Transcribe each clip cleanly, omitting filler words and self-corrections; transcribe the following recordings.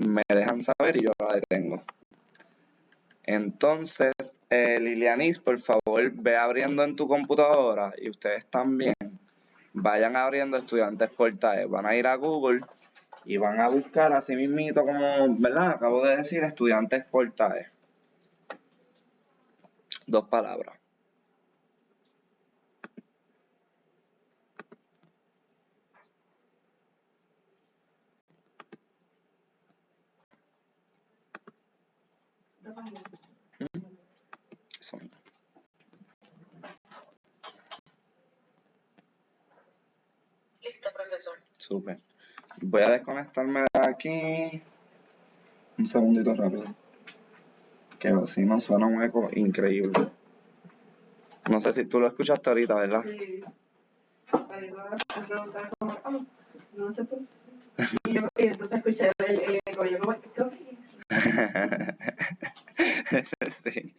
me dejan saber y yo la detengo. Entonces, Lilianis, por favor, ve abriendo en tu computadora y ustedes también vayan abriendo Estudiantes Portae. Van a ir a Google y van a buscar así mismito como, ¿verdad? Acabo de decir Estudiantes Portae. 2 palabras. Eso mismo. Listo, profesor. Súper. Voy a desconectarme de aquí. Un segundito rápido. Que así no suena un eco increíble. No sé si tú lo escuchaste ahorita, ¿verdad? Sí. Para ir a preguntar como, ¿dónde está el profesor? Y entonces escuché el eco, yo como, ¿qué es? Sí.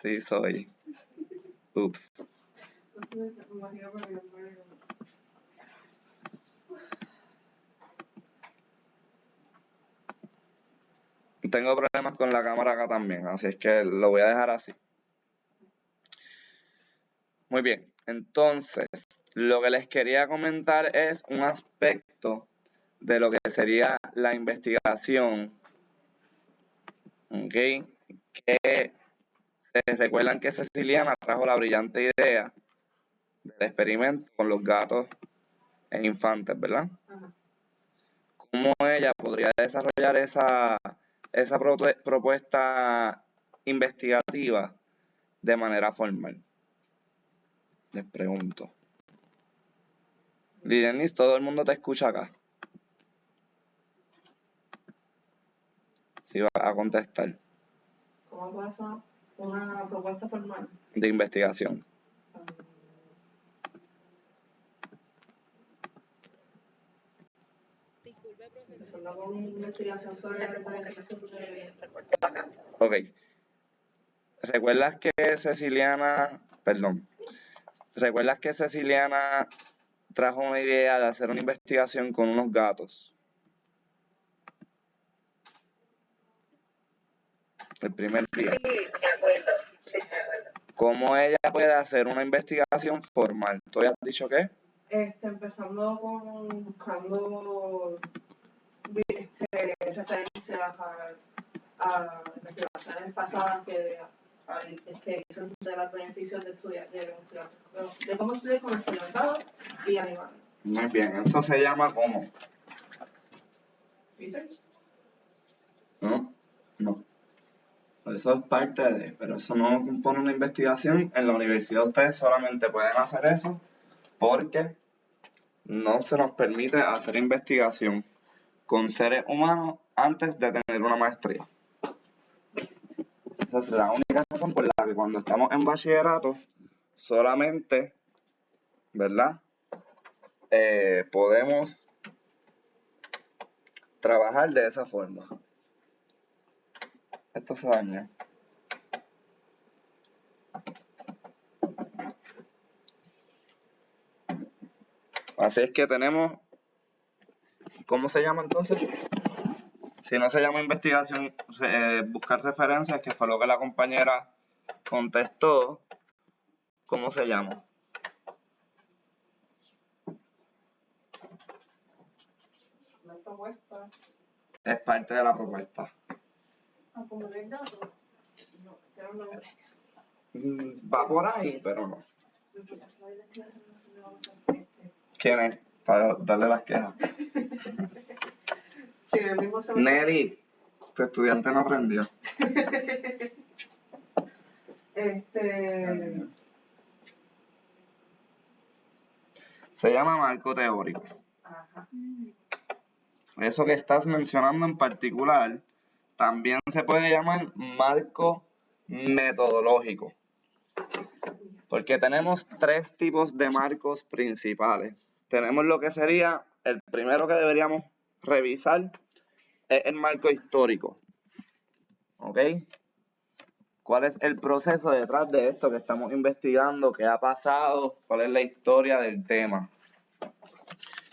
Sí, soy. Ups. Entonces, me imagino por el Tengo problemas con la cámara acá también, así es que lo voy a dejar así. Muy bien, entonces, lo que les quería comentar es un aspecto de lo que sería la investigación. ¿Ok? Que recuerdan que Ceciliana trajo la brillante idea del experimento con los gatos e infantes, ¿verdad? Ajá. ¿Cómo ella podría desarrollar esa propuesta investigativa de manera formal? Les pregunto. Lilianis, todo el mundo te escucha acá. Si va a contestar. ¿Cómo pasa una propuesta formal? De investigación. Disculpe, profesor. Empezando con una investigación sobre la planificación de... Ok. ¿Recuerdas que Ceciliana trajo una idea de hacer una investigación con unos gatos? El primer día. Sí, me acuerdo. Sí, me acuerdo. ¿Cómo ella puede hacer una investigación formal? ¿Tú habías dicho qué? Empezando con buscando referencias a investigaciones pasadas que dicen de los beneficios de estudiar, de cómo estudiar con estudiantado y animales. Muy bien, eso se llama ¿cómo? ¿Research? No. Eso es parte de, pero eso no compone una investigación. En la universidad ustedes solamente pueden hacer eso porque no se nos permite hacer investigación con seres humanos antes de tener una maestría. Esa es la única razón por la que cuando estamos en bachillerato solamente, ¿verdad? Podemos trabajar de esa forma. Esto se daña. Así es que tenemos, ¿cómo se llama entonces? Si no se llama investigación, buscar referencias, que fue lo que la compañera contestó, ¿cómo se llama? La propuesta. Es parte de la propuesta. Acumular datos. No, tiene un nombre. Va por ahí, pero no. Ya se va a investigación, no se me va a gustar. ¿Quién es? Para darle las quejas. Sí, el mismo se Nelly, tu estudiante no aprendió. Se llama marco teórico. Ajá. Eso que estás mencionando en particular también se puede llamar marco metodológico. Porque tenemos 3 tipos de marcos principales. Tenemos lo que sería el primero que deberíamos revisar, es el marco histórico. ¿Ok? ¿Cuál es el proceso detrás de esto que estamos investigando? ¿Qué ha pasado? ¿Cuál es la historia del tema?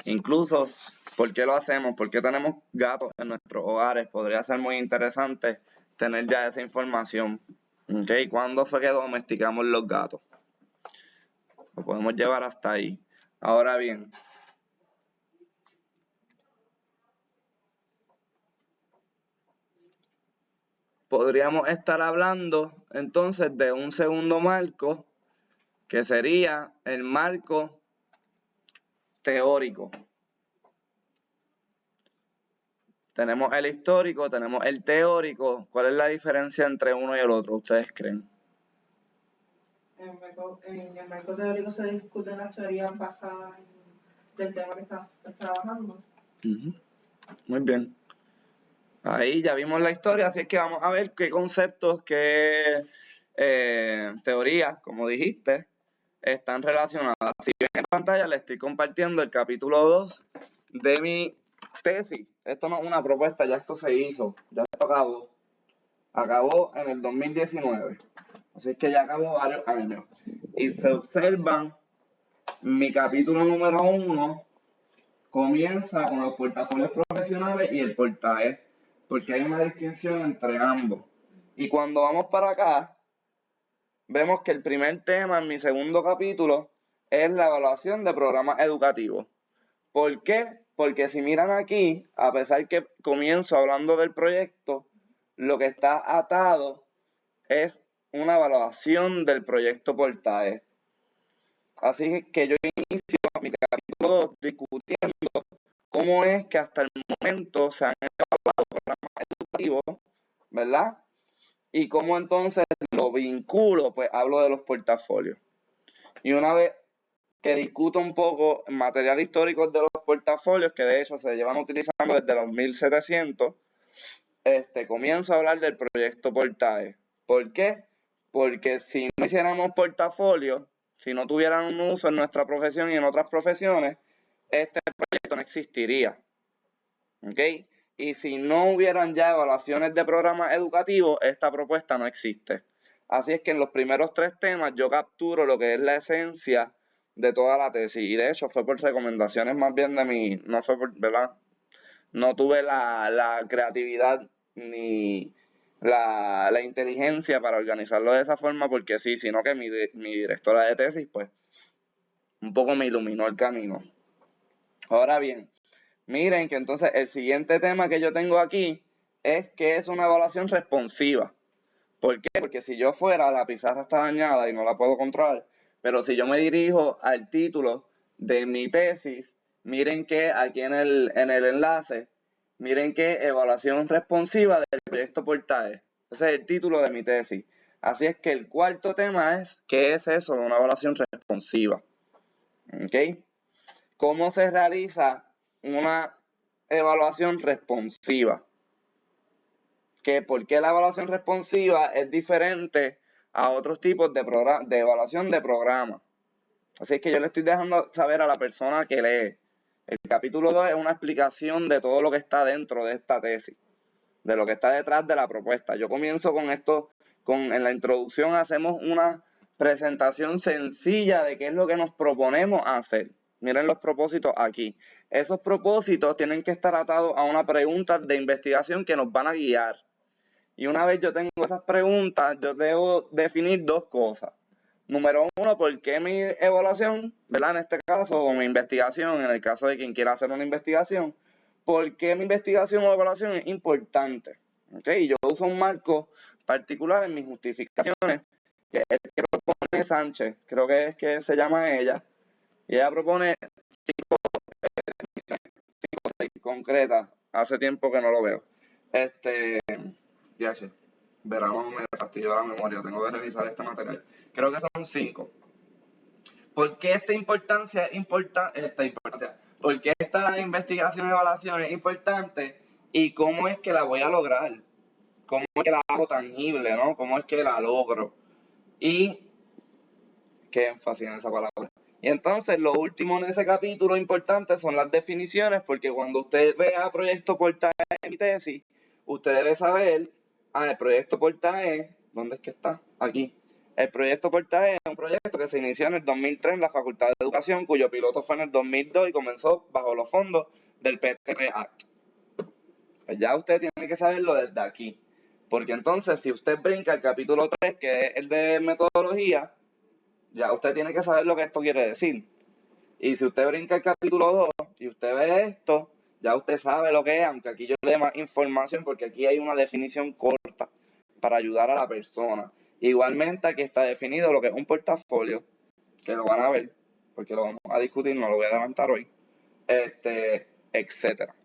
Incluso ¿Por qué lo hacemos? ¿Por qué tenemos gatos en nuestros hogares? Podría ser muy interesante tener ya esa información. ¿Okay? ¿Cuándo fue que domesticamos los gatos? Lo podemos llevar hasta ahí. Ahora bien, podríamos estar hablando entonces de un segundo marco, que sería el marco teórico. Tenemos el histórico, tenemos el teórico. ¿Cuál es la diferencia entre uno y el otro? ¿Ustedes creen? En el marco teórico se discuten las teorías basadas del tema que estás trabajando. Muy bien. Ahí ya vimos la historia, así es que vamos a ver qué conceptos, qué teorías, como dijiste, están relacionadas. Si ven en pantalla, les estoy compartiendo el capítulo 2 de mi tesis. Esto no es una propuesta, ya esto se hizo, ya esto acabó. Acabó en el 2019. Así que ya acabó varios años. Y se observan, mi capítulo número 1 comienza con los portafolios profesionales y el portaje, porque hay una distinción entre ambos. Y cuando vamos para acá, vemos que el primer tema en mi segundo capítulo es la evaluación de programas educativos. ¿Por qué? Porque si miran aquí, a pesar que comienzo hablando del proyecto, lo que está atado es una evaluación del proyecto portaje. Así que yo inicio mi capítulo 2 discutiendo cómo es que hasta el momento se han evaluado programas educativos, ¿verdad? Y cómo entonces lo vinculo, pues hablo de los portafolios. Y una vez que discuto un poco el material histórico de los portafolios, que de hecho se llevan utilizando desde los 1700, comienzo a hablar del proyecto portaje. ¿Por qué? Porque si no hiciéramos portafolios, si no tuvieran un uso en nuestra profesión y en otras profesiones, este proyecto no existiría. ¿Ok? Y si no hubieran ya evaluaciones de programas educativos, esta propuesta no existe. Así es que en los primeros 3 temas yo capturo lo que es la esencia de toda la tesis. Y de hecho fue por recomendaciones más bien de mí, no fue por, ¿verdad? No tuve la creatividad ni la inteligencia para organizarlo de esa forma, porque sí, sino que mi directora de tesis, pues, un poco me iluminó el camino. Ahora bien, miren que entonces el siguiente tema que yo tengo aquí es que es una evaluación responsiva. ¿Por qué? Porque si yo fuera, la pizarra está dañada y no la puedo controlar, pero si yo me dirijo al título de mi tesis, miren que aquí en el enlace, miren que evaluación responsiva del proyecto portaje. Ese es el título de mi tesis. Así es que el cuarto tema es, ¿qué es eso de una evaluación responsiva? ¿Ok? ¿Cómo se realiza una evaluación responsiva? ¿Por qué la evaluación responsiva es diferente a otros tipos de evaluación de programas? Así es que yo le estoy dejando saber a la persona que lee. El capítulo 2 es una explicación de todo lo que está dentro de esta tesis, de lo que está detrás de la propuesta. Yo comienzo con esto, en la introducción hacemos una presentación sencilla de qué es lo que nos proponemos hacer. Miren los propósitos aquí. Esos propósitos tienen que estar atados a una pregunta de investigación que nos van a guiar. Y una vez yo tengo esas preguntas, yo debo definir 2 cosas. Número 1, ¿por qué mi evaluación, ¿verdad? En este caso, o mi investigación, en el caso de quien quiera hacer una investigación, ¿por qué mi investigación o evaluación es importante? ¿Okay? Yo uso un marco particular en mis justificaciones, que es el que propone Sánchez, creo que es que se llama ella, y ella propone 5 definiciones, 5 o 6 concretas, hace tiempo que no lo veo. Ya sé, verano me fastidió la memoria, tengo que revisar este material. Creo que son 5. ¿Por qué esta importancia es ¿Por qué esta investigación y evaluación es importante? ¿Y cómo es que la voy a lograr? ¿Cómo es que la hago tangible, no? ¿Cómo es que la logro? Y qué énfasis en esa palabra. Y entonces lo último en ese capítulo importante son las definiciones, porque cuando usted vea proyecto portaje en mi tesis, usted debe saber, el proyecto portaje, ¿dónde es que está? Aquí. El proyecto portaje es un proyecto que se inició en el 2003 en la Facultad de Educación, cuyo piloto fue en el 2002 y comenzó bajo los fondos del PTP Act. Pues ya usted tiene que saberlo desde aquí. Porque entonces, si usted brinca el capítulo 3, que es el de metodología, ya usted tiene que saber lo que esto quiere decir. Y si usted brinca el capítulo 2 y usted ve esto, ya usted sabe lo que es, aunque aquí yo le dé más información porque aquí hay una definición corta para ayudar a la persona. Igualmente aquí está definido lo que es un portafolio, que lo van a ver, porque lo vamos a discutir, no lo voy a adelantar hoy, etcétera.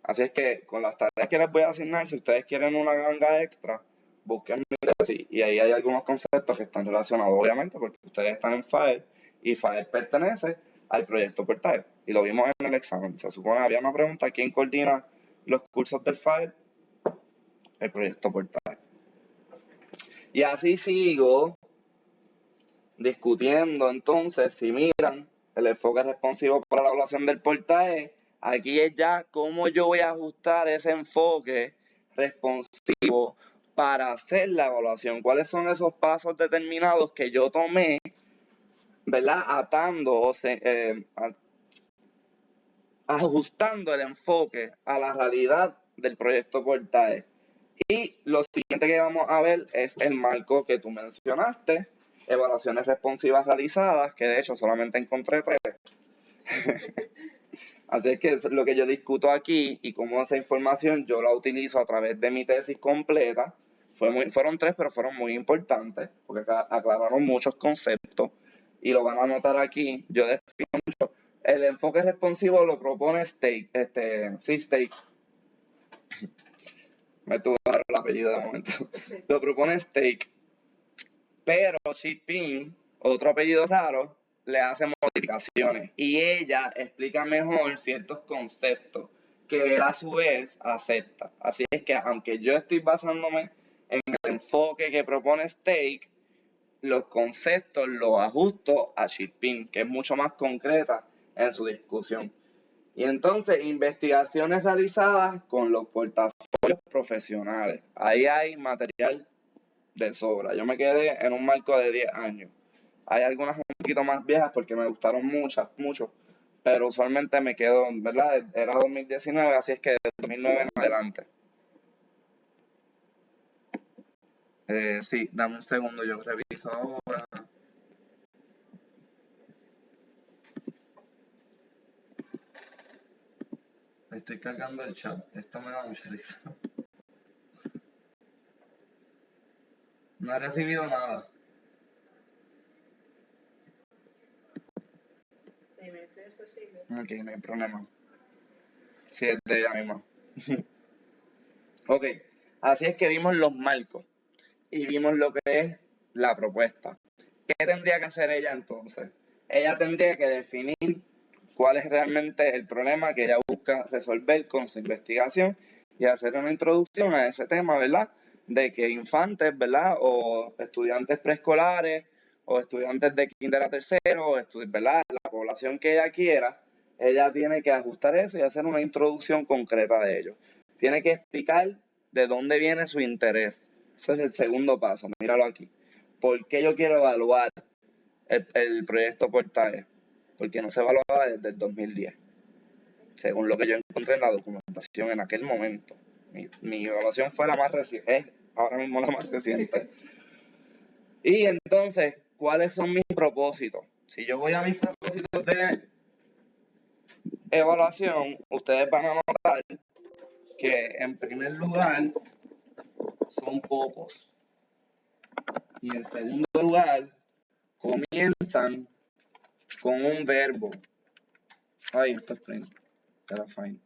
Así es que con las tareas que les voy a asignar, si ustedes quieren una ganga extra, busquen mi tesis y ahí hay algunos conceptos que están relacionados, obviamente, porque ustedes están en FAER y FAER pertenece al proyecto Portae. Y lo vimos en el examen. Se supone, había una pregunta, ¿quién coordina los cursos del FAER? El proyecto Portae. Y así sigo discutiendo, entonces, si miran el enfoque responsivo para la evaluación del Portae, aquí es ya cómo yo voy a ajustar ese enfoque responsivo para hacer la evaluación. ¿Cuáles son esos pasos determinados que yo tomé, ¿verdad? Atando, ajustando el enfoque a la realidad del proyecto Portae. Y lo siguiente que vamos a ver es el marco que tú mencionaste, evaluaciones responsivas realizadas, que de hecho solamente encontré 3. Así es que es lo que yo discuto aquí y cómo esa información yo la utilizo a través de mi tesis completa. Fueron 3, pero fueron muy importantes porque aclararon muchos conceptos y lo van a notar aquí. Yo defino mucho. El enfoque responsivo lo propone Stake. Me tuvo que dar el apellido de momento. Lo propone Stake. Pero Xi Jinping, otro apellido raro, le hace modificaciones y ella explica mejor ciertos conceptos que él a su vez acepta. Así es que aunque yo estoy basándome en el enfoque que propone Stake, los conceptos los ajusto a Xi Jinping, que es mucho más concreta en su discusión. Y entonces, investigaciones realizadas con los portafolios profesionales. Ahí hay material de sobra. Yo me quedé en un marco de 10 años. Hay algunas un poquito más viejas porque me gustaron mucho, pero usualmente me quedo, ¿verdad? Era 2019, así es que de 2009 en adelante. Sí, dame un segundo, yo reviso ahora. Estoy cargando el chat, esto me da mucha risa. No he recibido nada. Ok, no hay problema. Sí, es de ella misma. Ok, así es que vimos los marcos y vimos lo que es la propuesta. ¿Qué tendría que hacer ella entonces? Ella tendría que definir cuál es realmente el problema que ella busca resolver con su investigación y hacer una introducción a ese tema, ¿verdad? De que infantes, ¿verdad? O estudiantes preescolares o estudiantes de kinder a tercero, ¿verdad? La población que ella quiera, ella tiene que ajustar eso y hacer una introducción concreta de ello. Tiene que explicar de dónde viene su interés. Ese es el segundo paso, míralo aquí. ¿Por qué yo quiero evaluar el proyecto Portae? Porque no se evaluaba desde el 2010, según lo que yo encontré en la documentación en aquel momento. Mi evaluación fue la más reciente, es ahora mismo la más reciente. Y entonces, ¿cuáles son mis propósitos? Si yo voy a mis propósitos de evaluación, ustedes van a notar que en primer lugar son pocos. Y en segundo lugar, comienzan con un verbo. Ay, esto es print. Era fine.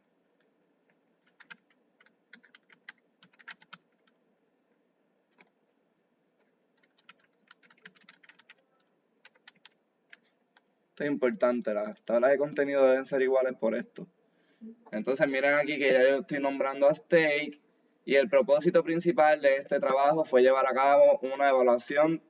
Esto es importante, las tablas de contenido deben ser iguales por esto. Entonces miren aquí que ya yo estoy nombrando a Stake y el propósito principal de este trabajo fue llevar a cabo una evaluación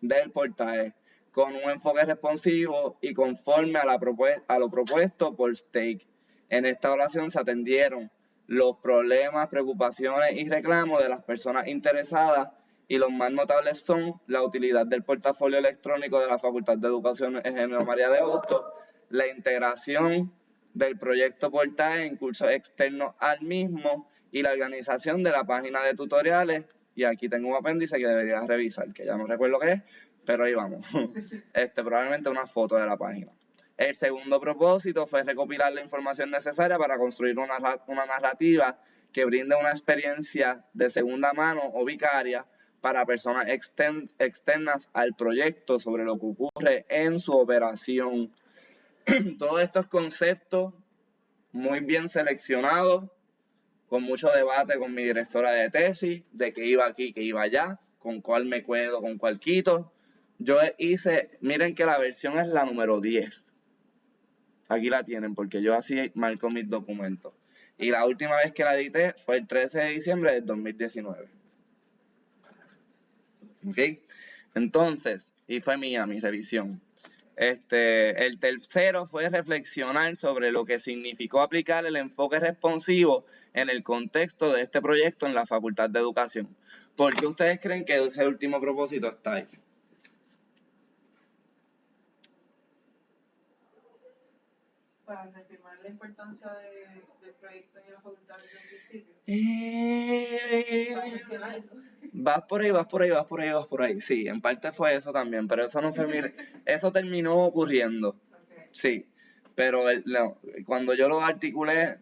del Portae con un enfoque responsivo y conforme a lo propuesto por Stake. En esta evaluación se atendieron los problemas, preocupaciones y reclamos de las personas interesadas y los más notables son la utilidad del portafolio electrónico de la Facultad de Educación Eugenio María de Hostos, la integración del proyecto Portae en cursos externos al mismo y la organización de la página de tutoriales. Y aquí tengo un apéndice que deberías revisar, que ya no recuerdo qué es, pero ahí vamos. Probablemente una foto de la página. El segundo propósito fue recopilar la información necesaria para construir una narrativa que brinde una experiencia de segunda mano o vicaria para personas externas al proyecto sobre lo que ocurre en su operación. Todos estos conceptos muy bien seleccionados, con mucho debate con mi directora de tesis, de qué iba aquí, qué iba allá, con cuál me quedo, con cuál quito. Yo hice, miren que la versión es la número 10. Aquí la tienen, porque yo así marco mis documentos. Y la última vez que la edité fue el 13 de diciembre del 2019. ¿Ok? Entonces, y fue mía mi revisión. El tercero fue reflexionar sobre lo que significó aplicar el enfoque responsivo en el contexto de este proyecto en la Facultad de Educación. ¿Por qué ustedes creen que ese último propósito está ahí? Para reafirmar la importancia del proyecto en la facultad desde el principio. Para gestionarlo. Vas por ahí. Sí, en parte fue eso también, pero eso no fue eso terminó ocurriendo. Okay. Sí, pero cuando yo lo articulé,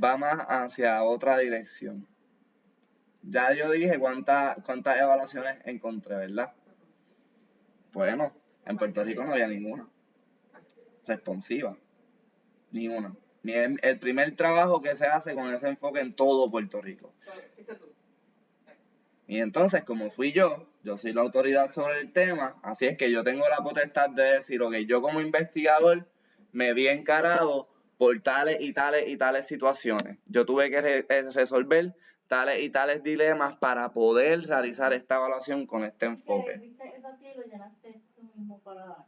va más hacia otra dirección. Ya yo dije cuántas evaluaciones encontré, ¿verdad? Bueno, en Puerto Rico no había ninguna responsiva, ni una. El primer trabajo que se hace con ese enfoque en todo Puerto Rico. Y entonces, como fui yo soy la autoridad sobre el tema, así es que yo tengo la potestad de decir, ok, yo como investigador me vi encarado por tales y tales y tales situaciones. Yo tuve que resolver tales y tales dilemas para poder realizar esta evaluación con este enfoque. ¿Viste el vacío y lo llenaste tú mismo para...?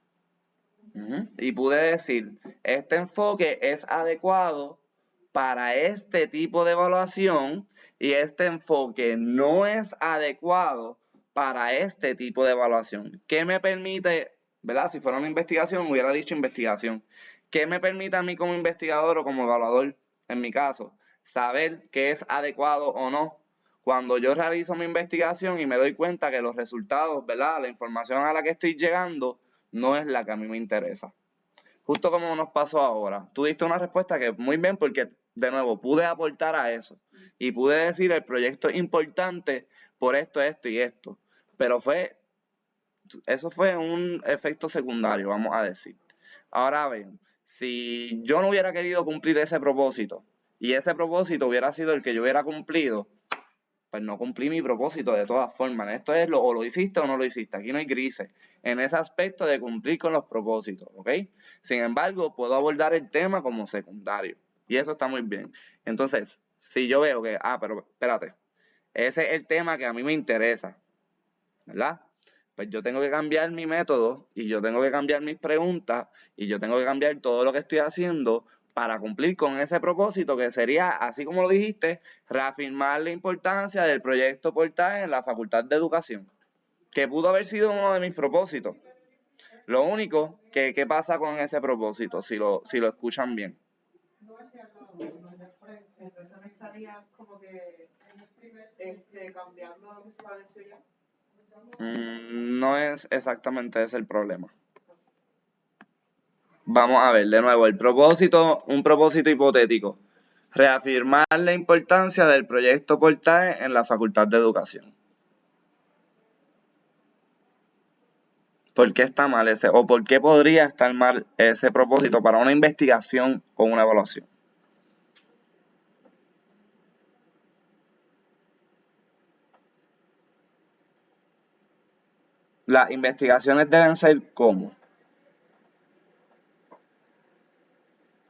Y pude decir, este enfoque es adecuado para este tipo de evaluación y este enfoque no es adecuado para este tipo de evaluación. ¿Qué me permite, verdad? Si fuera una investigación, hubiera dicho investigación. ¿Qué me permite a mí como investigador o como evaluador, en mi caso, saber qué es adecuado o no? Cuando yo realizo mi investigación y me doy cuenta que los resultados, ¿verdad? La información a la que estoy llegando no es la que a mí me interesa. Justo como nos pasó ahora. Tú diste una respuesta que muy bien porque, de nuevo, pude aportar a eso. Y pude decir, el proyecto es importante por esto, esto y esto. Pero eso fue un efecto secundario, vamos a decir. Ahora ven, si yo no hubiera querido cumplir ese propósito y ese propósito hubiera sido el que yo hubiera cumplido, pues no cumplí mi propósito de todas formas. Esto es o lo hiciste o no lo hiciste. Aquí no hay grises en ese aspecto de cumplir con los propósitos, ¿ok? Sin embargo, puedo abordar el tema como secundario y eso está muy bien. Entonces, si yo veo que, pero espérate, ese es el tema que a mí me interesa, ¿verdad? Pues yo tengo que cambiar mi método y yo tengo que cambiar mis preguntas y yo tengo que cambiar todo lo que estoy haciendo para cumplir con ese propósito que sería, así como lo dijiste, reafirmar la importancia del proyecto Portae en la Facultad de Educación, que pudo haber sido uno de mis propósitos. Lo único ¿qué pasa con ese propósito si lo escuchan bien? Entonces no estaría como que cambiando lo que se estableció ya. No es exactamente ese el problema. Vamos a ver de nuevo un propósito hipotético. Reafirmar la importancia del proyecto Portae en la Facultad de Educación. ¿Por qué está mal ese? ¿O por qué podría estar mal ese propósito para una investigación o una evaluación? Las investigaciones deben ser ¿cómo?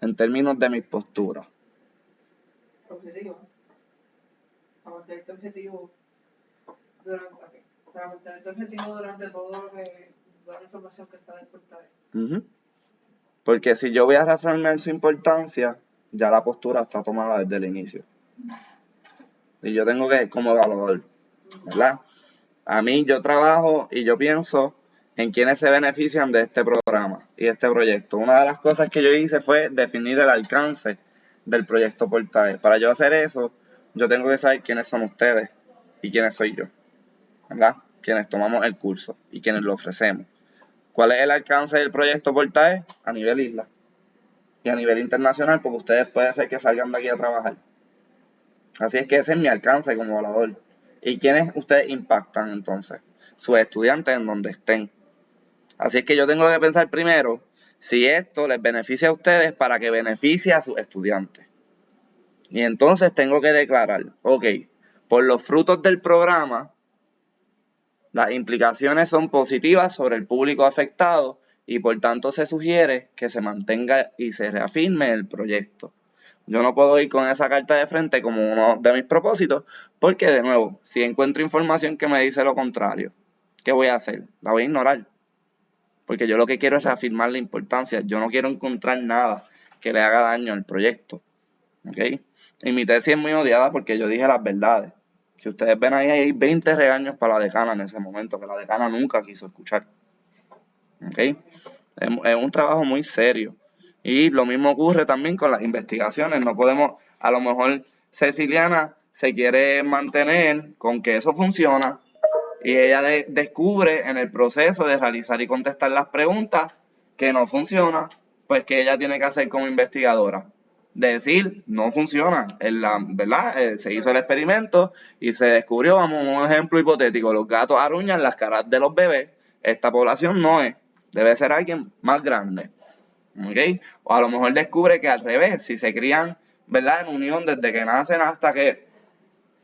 En términos de mis posturas. Objetivo. Para mantener tu objetivo durante todo lo que, toda la información que está del portal. Porque si yo voy a reafirmar su importancia, ya la postura está tomada desde el inicio. Y yo tengo que, como evaluador, ¿verdad? A mí yo trabajo y yo pienso en quienes se benefician de este programa. y este proyecto. Una de las cosas que yo hice fue definir el alcance del proyecto Portae. Para yo hacer eso, yo tengo que saber quiénes son ustedes y quiénes soy yo, ¿verdad? Quienes tomamos el curso y quienes lo ofrecemos. ¿Cuál es el alcance del proyecto Portae? A nivel isla y a nivel internacional, porque ustedes pueden ser que salgan de aquí a trabajar. Así es que ese es mi alcance como evaluador. ¿Y quiénes ustedes impactan entonces? Sus estudiantes en donde estén. Así es que yo tengo que pensar primero si esto les beneficia a ustedes para que beneficie a sus estudiantes. Y entonces tengo que declarar, ok, por los frutos del programa, las implicaciones son positivas sobre el público afectado y por tanto se sugiere que se mantenga y se reafirme el proyecto. Yo no puedo ir con esa carta de frente como uno de mis propósitos porque, de nuevo, si encuentro información que me dice lo contrario, ¿qué voy a hacer? La voy a ignorar. Porque yo lo que quiero es reafirmar la importancia. Yo no quiero encontrar nada que le haga daño al proyecto. ¿Ok? Y mi tesis es muy odiada porque yo dije las verdades. Si ustedes ven ahí, hay 20 regaños para la decana en ese momento, que la decana nunca quiso escuchar. ¿Ok? Es un trabajo muy serio. Y lo mismo ocurre también con las investigaciones. No podemos, a lo mejor Ceciliana se quiere mantener con que eso funciona y ella descubre en el proceso de realizar y contestar las preguntas que no funciona, pues que ella tiene que hacer como investigadora. Decir, no funciona, ¿verdad? Se hizo el experimento y se descubrió, vamos, un ejemplo hipotético, los gatos aruñan las caras de los bebés, esta población no es, debe ser alguien más grande. ¿Ok? O a lo mejor descubre que al revés, si se crían, ¿verdad? En unión desde que nacen hasta que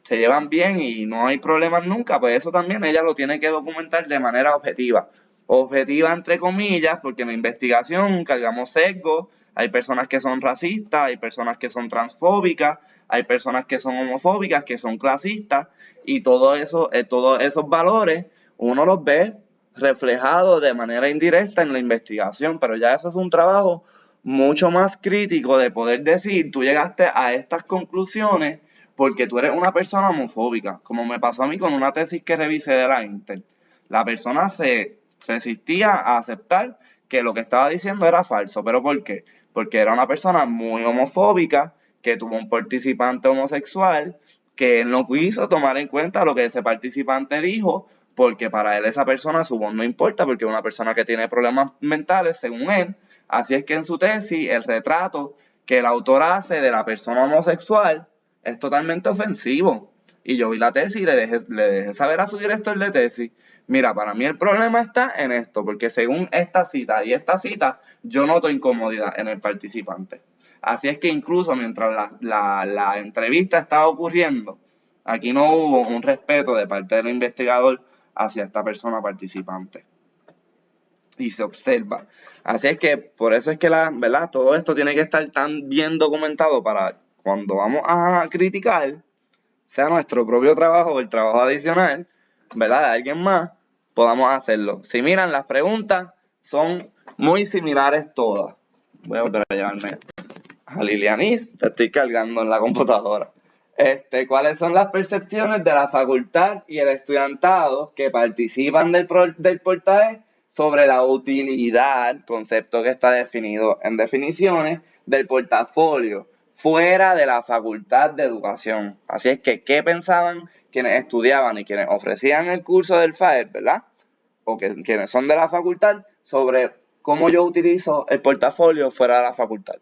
se llevan bien y no hay problemas nunca, pues eso también ella lo tiene que documentar de manera objetiva. Objetiva entre comillas, porque en la investigación cargamos sesgos, hay personas que son racistas, hay personas que son transfóbicas, hay personas que son homofóbicas, que son clasistas, y todo eso, todos esos valores uno los ve reflejados de manera indirecta en la investigación, pero ya eso es un trabajo mucho más crítico de poder decir, tú llegaste a estas conclusiones porque tú eres una persona homofóbica, como me pasó a mí con una tesis que revisé de la Inter. La persona se resistía a aceptar que lo que estaba diciendo era falso. ¿Pero por qué? Porque era una persona muy homofóbica, que tuvo un participante homosexual, que él no quiso tomar en cuenta lo que ese participante dijo, porque para él esa persona su voz no importa, porque es una persona que tiene problemas mentales, según él. Así es que en su tesis, el retrato que el autor hace de la persona homosexual es totalmente ofensivo. Y yo vi la tesis y le dejé saber a su director de tesis, mira, para mí el problema está en esto, porque según esta cita y esta cita, yo noto incomodidad en el participante. Así es que incluso mientras la entrevista estaba ocurriendo, aquí no hubo un respeto de parte del investigador hacia esta persona participante. Y se observa. Así es que por eso es que ¿verdad? Todo esto tiene que estar tan bien documentado para cuando vamos a criticar, sea nuestro propio trabajo o el trabajo adicional, ¿verdad? De alguien más, podamos hacerlo. Si miran, las preguntas son muy similares todas. Voy a volver a llevarme a Lilianis, te estoy cargando en la computadora. ¿Cuáles son las percepciones de la facultad y el estudiantado que participan del portaje sobre la utilidad, concepto que está definido en definiciones, del portafolio fuera de la facultad de educación? Así es que, ¿qué pensaban quienes estudiaban y quienes ofrecían el curso del FAER, ¿verdad? O quienes son de la facultad sobre cómo yo utilizo el portafolio fuera de la facultad?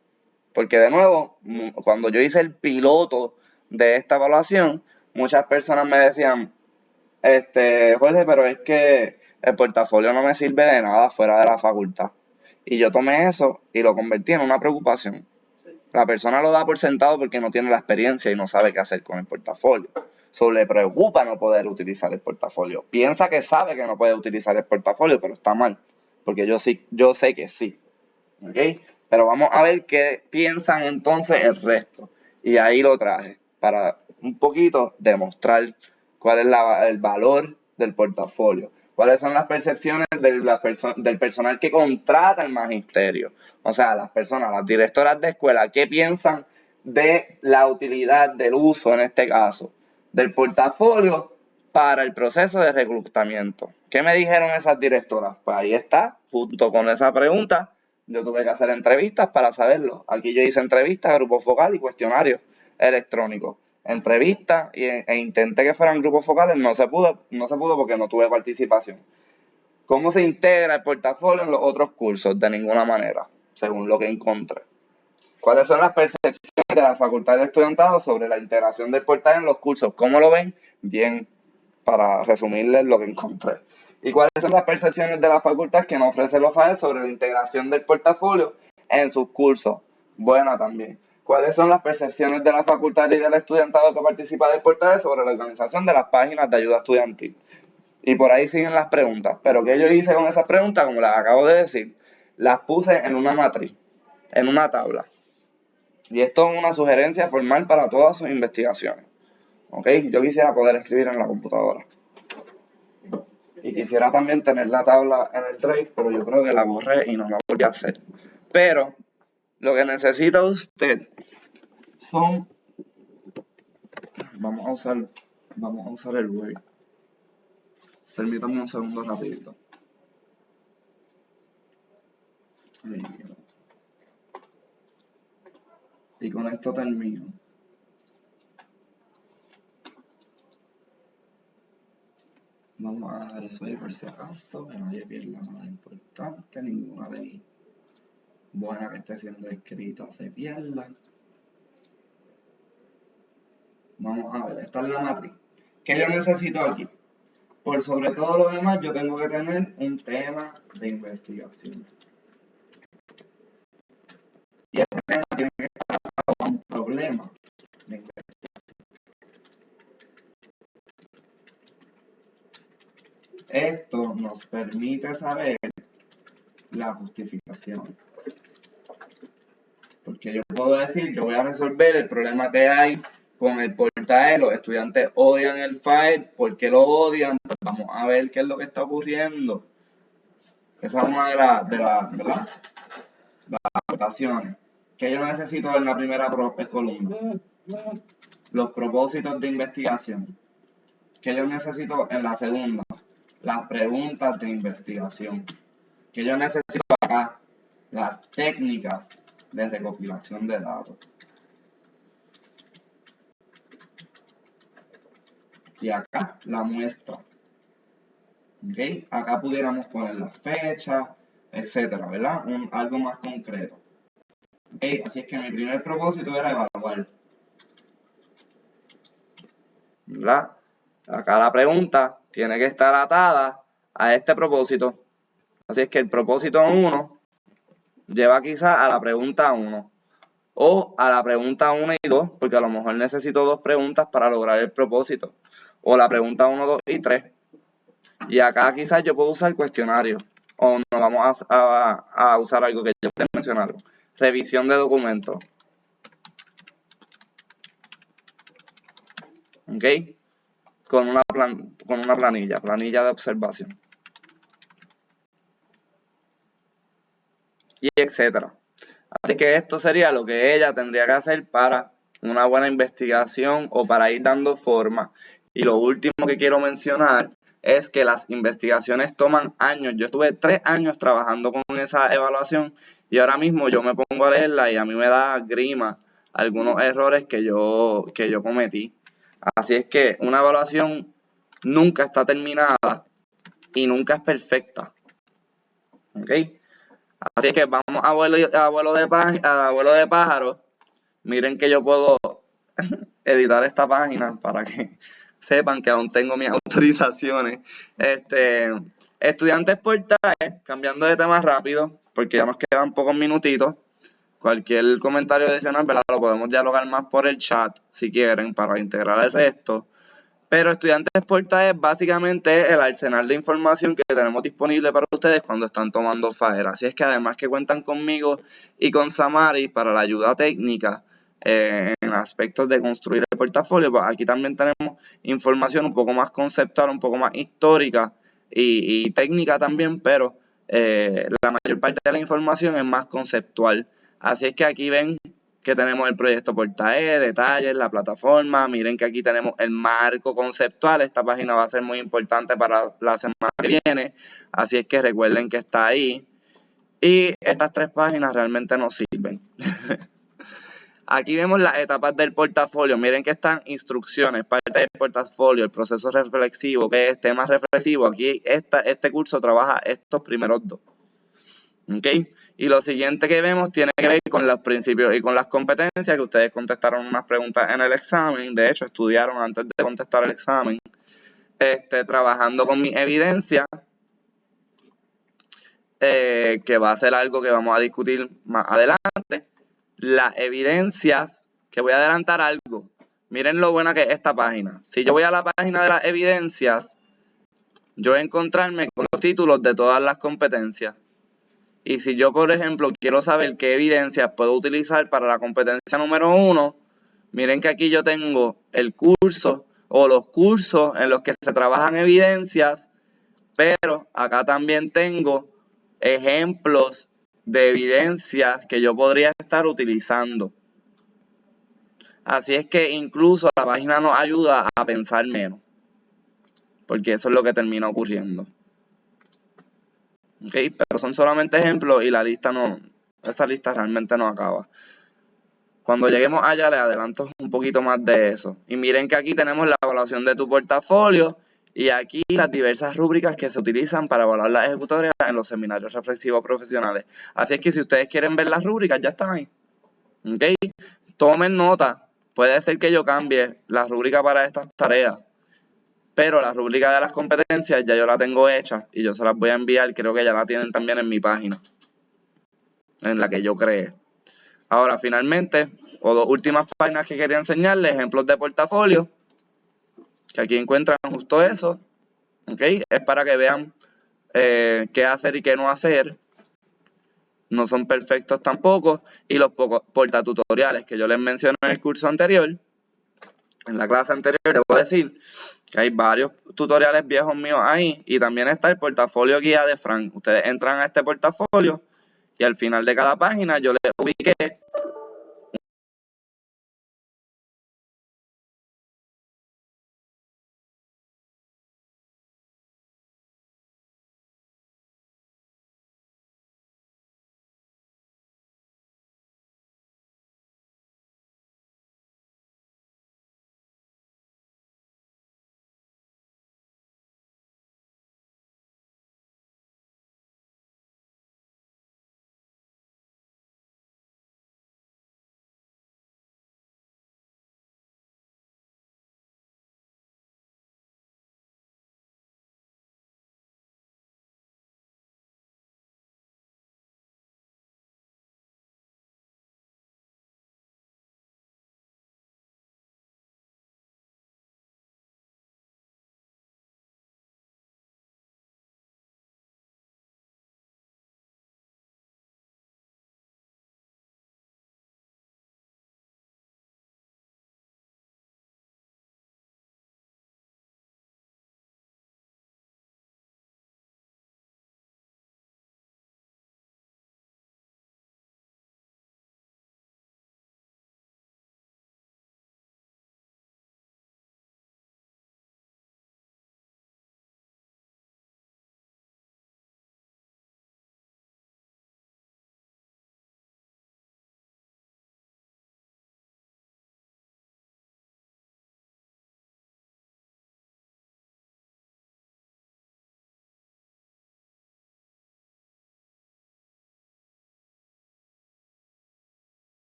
Porque de nuevo, cuando yo hice el piloto de esta evaluación, muchas personas me decían, Jorge, pero es que el portafolio no me sirve de nada fuera de la facultad. Y yo tomé eso y lo convertí en una preocupación. La persona lo da por sentado porque no tiene la experiencia y no sabe qué hacer con el portafolio. Le preocupa no poder utilizar el portafolio. Piensa que sabe que no puede utilizar el portafolio, pero está mal. Porque yo sé que sí. ¿Ok? Pero vamos a ver qué piensan entonces el resto. Y ahí lo traje para un poquito demostrar cuál es el valor del portafolio. ¿Cuáles son las percepciones del personal que contrata el magisterio? O sea, las directoras de escuela, ¿qué piensan de la utilidad, del uso en este caso, del portafolio para el proceso de reclutamiento? ¿Qué me dijeron esas directoras? Pues ahí está, junto con esa pregunta, yo tuve que hacer entrevistas para saberlo. Aquí yo hice entrevistas, grupo focal y cuestionario electrónico. Entrevistas e intenté que fueran grupos focales, no se pudo porque no tuve participación. ¿Cómo se integra el portafolio en los otros cursos? De ninguna manera, según lo que encontré. ¿Cuáles son las percepciones de la Facultad de Estudiantado sobre la integración del portal en los cursos? ¿Cómo lo ven? Bien, para resumirles lo que encontré. ¿Y cuáles son las percepciones de la facultad que nos ofrece los FAES sobre la integración del portafolio en sus cursos? Buena también. ¿Cuáles son las percepciones de la facultad y del estudiantado que participa del portal sobre la organización de las páginas de ayuda estudiantil? Y por ahí siguen las preguntas. Pero ¿qué yo hice con esas preguntas? Como las acabo de decir, las puse en una matriz, en una tabla. Y esto es una sugerencia formal para todas sus investigaciones. ¿Ok? Yo quisiera poder escribir en la computadora. Y quisiera también tener la tabla en el Drive, pero yo creo que la borré y no la volví a hacer. Pero lo que necesita usted son... Vamos a usar el Word. Permítanme un segundo rapidito. Y con esto termino. Vamos a dejar eso ahí por si acaso, que nadie pierda nada importante, ninguna ley buena que esté siendo escrita se pierda. Vamos a ver, esta es la matriz. ¿Qué yo necesito aquí? Por sobre todo lo demás, yo tengo que tener un tema de investigación. Y ese tema tiene que estar relacionado a un problema de investigación. Esto nos permite saber la justificación. Porque yo puedo decir, yo voy a resolver el problema que hay con el portal, los estudiantes odian el file, ¿por qué lo odian? Pues vamos a ver qué es lo que está ocurriendo. Esa es una de las aportaciones. ¿Qué yo necesito en la primera columna? Los propósitos de investigación. ¿Qué yo necesito en la segunda? Las preguntas de investigación. ¿Qué yo necesito acá? Las técnicas de recopilación de datos. Y acá la muestra. ¿Okay? Acá pudiéramos poner la fecha, etcétera, ¿verdad? Algo más concreto. ¿Okay? Así es que mi primer propósito era evaluar. ¿Verdad? Acá la pregunta tiene que estar atada a este propósito. Así es que el propósito 1 lleva quizás a la pregunta 1. O a la pregunta 1 y 2, porque a lo mejor necesito 2 preguntas para lograr el propósito. O la pregunta 1, 2 y 3. Y acá quizás yo puedo usar cuestionario. O no vamos a usar algo que yo te mencionaron. Revisión de documentos. ¿Ok? Con una planilla de observación. Y etcétera. Así que esto sería lo que ella tendría que hacer para una buena investigación o para ir dando forma. Y lo último que quiero mencionar es que las investigaciones toman años. Yo estuve 3 años trabajando con esa evaluación y ahora mismo yo me pongo a leerla y a mí me da grima algunos errores que yo cometí. Así es que una evaluación nunca está terminada y nunca es perfecta. ¿Ok? Así que vamos a vuelo de pájaro. Miren que yo puedo editar esta página para que sepan que aún tengo mis autorizaciones. Estudiantes portales, cambiando de tema rápido, porque ya nos quedan pocos minutitos. Cualquier comentario adicional, ¿verdad? Lo podemos dialogar más por el chat, si quieren, para integrar el resto. Pero Estudiantes Portal básicamente es el arsenal de información que tenemos disponible para ustedes cuando están tomando FAER. Así es que además que cuentan conmigo y con Samari para la ayuda técnica en aspectos de construir el portafolio, pues aquí también tenemos información un poco más conceptual, un poco más histórica y técnica también, pero la mayor parte de la información es más conceptual. Así es que aquí ven que tenemos el proyecto Portae, detalles, la plataforma. Miren que aquí tenemos el marco conceptual. Esta página va a ser muy importante para la semana que viene. Así es que recuerden que está ahí. Y estas 3 páginas realmente no sirven. Aquí vemos las etapas del portafolio. Miren que están instrucciones, parte del portafolio, el proceso reflexivo, que es tema reflexivo. Aquí este curso trabaja estos primeros 2. ¿Ok? Y lo siguiente que vemos tiene que ver con los principios y con las competencias, que ustedes contestaron unas preguntas en el examen. De hecho, estudiaron antes de contestar el examen. Trabajando con mi evidencia, que va a ser algo que vamos a discutir más adelante. Las evidencias, que voy a adelantar algo. Miren lo buena que es esta página. Si yo voy a la página de las evidencias, yo voy a encontrarme con los títulos de todas las competencias. Y si yo, por ejemplo, quiero saber qué evidencias puedo utilizar para la competencia número 1, miren que aquí yo tengo el curso o los cursos en los que se trabajan evidencias, pero acá también tengo ejemplos de evidencias que yo podría estar utilizando. Así es que incluso la página nos ayuda a pensar menos, porque eso es lo que termina ocurriendo. ¿Okay? Pero son solamente ejemplos y esa lista realmente no acaba. Cuando lleguemos allá les adelanto un poquito más de eso. Y miren que aquí tenemos la evaluación de tu portafolio y aquí las diversas rúbricas que se utilizan para evaluar las ejecutorias en los seminarios reflexivos profesionales. Así es que si ustedes quieren ver las rúbricas, ya están ahí. ¿Okay? Tomen nota. Puede ser que yo cambie la rúbrica para estas tareas, pero la rúbrica de las competencias ya yo la tengo hecha y yo se las voy a enviar. Creo que ya la tienen también en mi página, en la que yo creé. Ahora, finalmente, 2 últimas páginas que quería enseñarles, ejemplos de portafolio, que aquí encuentran justo eso. ¿Okay? Es para que vean qué hacer y qué no hacer. No son perfectos tampoco. Y los portatutoriales que yo les mencioné en el curso anterior, en la clase anterior, les voy a decir que hay varios tutoriales viejos míos ahí. Y también está el portafolio guía de Frank. Ustedes entran a este portafolio y al final de cada página yo les ubiqué